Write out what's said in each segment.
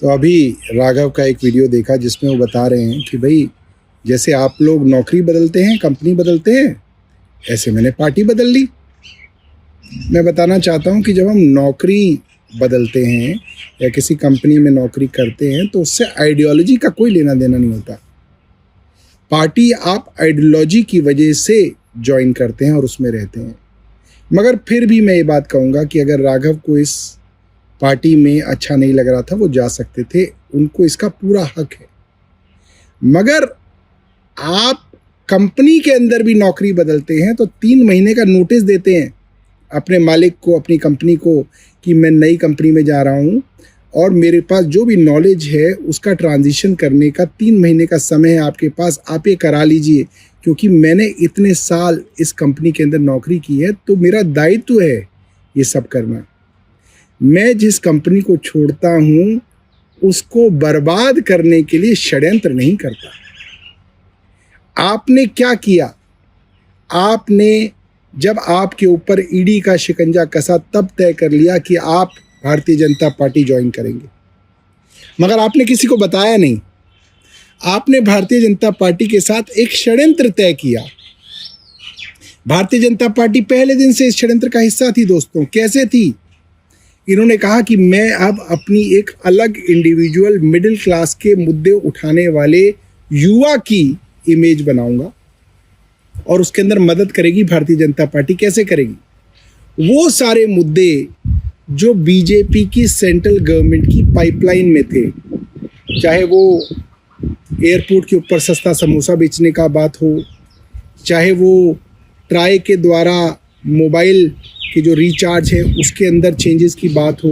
तो अभी राघव का एक वीडियो देखा जिसमें वो बता रहे हैं कि भाई जैसे आप लोग नौकरी बदलते हैं, कंपनी बदलते हैं, ऐसे मैंने पार्टी बदल ली। मैं बताना चाहता हूं कि जब हम नौकरी बदलते हैं या किसी कंपनी में नौकरी करते हैं तो उससे आइडियोलॉजी का कोई लेना देना नहीं होता। पार्टी आप आइडियोलॉजी की वजह से ज्वाइन करते हैं और उसमें रहते हैं। मगर फिर भी मैं ये बात कहूँगा कि अगर राघव को इस पार्टी में अच्छा नहीं लग रहा था, वो जा सकते थे, उनको इसका पूरा हक है। मगर आप कंपनी के अंदर भी नौकरी बदलते हैं तो 3 महीने का नोटिस देते हैं अपने मालिक को, अपनी कंपनी को, कि मैं नई कंपनी में जा रहा हूँ और मेरे पास जो भी नॉलेज है उसका ट्रांजिशन करने का 3 महीने का समय है आपके पास, आप ये करा लीजिए, क्योंकि मैंने इतने साल इस कंपनी के अंदर नौकरी की है तो मेरा दायित्व है ये सब करना। मैं जिस कंपनी को छोड़ता हूँ उसको बर्बाद करने के लिए षड्यंत्र नहीं करता। आपने क्या किया? आपने जब आपके ऊपर ईडी का शिकंजा कसा तब तय कर लिया कि आप भारतीय जनता पार्टी ज्वाइन करेंगे, मगर आपने किसी को बताया नहीं। आपने भारतीय जनता पार्टी के साथ एक षड्यंत्र तय किया। भारतीय जनता पार्टी पहले दिन से इस षड्यंत्र का हिस्सा थी। दोस्तों, कैसे थी? इन्होंने कहा कि मैं अब अपनी एक अलग इंडिविजुअल मिडिल क्लास के मुद्दे उठाने वाले युवा की इमेज बनाऊंगा और उसके अंदर मदद करेगी भारतीय जनता पार्टी। कैसे करेगी? वो सारे मुद्दे जो बीजेपी की सेंट्रल गवर्नमेंट की पाइपलाइन में थे, चाहे वो एयरपोर्ट के ऊपर सस्ता समोसा बेचने का बात हो, चाहे वो ट्राई के द्वारा मोबाइल के जो रिचार्ज है उसके अंदर चेंजेस की बात हो,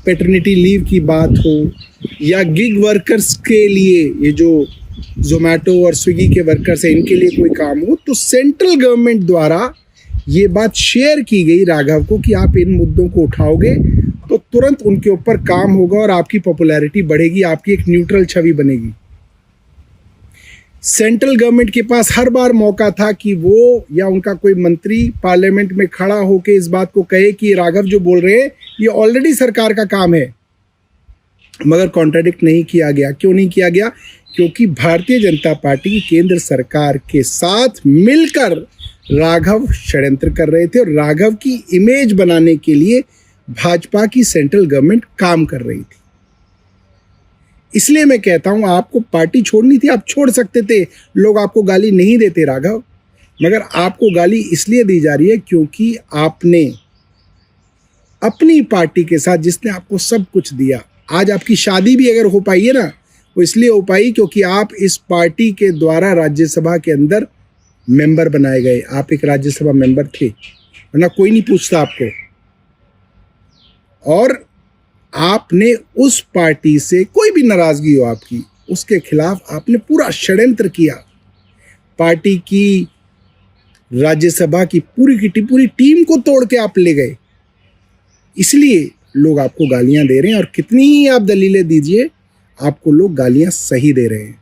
पैटर्निटी लीव की बात हो, या गिग वर्कर्स के लिए ये जो जोमेटो और स्विगी के वर्कर्स हैं इनके लिए कोई काम हो, तो सेंट्रल गवर्नमेंट द्वारा ये बात शेयर की गई राघव को कि आप इन मुद्दों को उठाओगे तो तुरंत उनके ऊपर काम होगा और आपकी पॉपुलैरिटी बढ़ेगी, आपकी एक न्यूट्रल छवि बनेगी। सेंट्रल गवर्नमेंट के पास हर बार मौका था कि वो या उनका कोई मंत्री पार्लियामेंट में खड़ा होकर इस बात को कहे कि राघव जो बोल रहे हैं ये ऑलरेडी सरकार का काम है, मगर कॉन्ट्राडिक्ट नहीं किया गया। क्यों नहीं किया गया? क्योंकि भारतीय जनता पार्टी केंद्र सरकार के साथ मिलकर राघव षड्यंत्र कर रहे थे और राघव की इमेज बनाने के लिए भाजपा की सेंट्रल गवर्नमेंट काम कर रही थी। इसलिए मैं कहता हूं आपको पार्टी छोड़नी थी, आप छोड़ सकते थे, लोग आपको गाली नहीं देते राघव, मगर आपको गाली इसलिए दी जा रही है क्योंकि आपने अपनी पार्टी के साथ, जिसने आपको सब कुछ दिया, आज आपकी शादी भी अगर हो पाई है ना, वो इसलिए हो पाई क्योंकि आप इस पार्टी के द्वारा राज्यसभा के अंदर मेंबर बनाए गए। आप एक राज्यसभा मेंबर थे, वरना कोई नहीं पूछता आपको। और आपने उस पार्टी से कोई भी नाराजगी हो आपकी, उसके खिलाफ आपने पूरा षड्यंत्र किया। पार्टी की राज्यसभा की पूरी टीम को तोड़ के आप ले गए। इसलिए लोग आपको गालियां दे रहे हैं और कितनी ही आप दलीलें दीजिए, आपको लोग गालियां सही दे रहे हैं।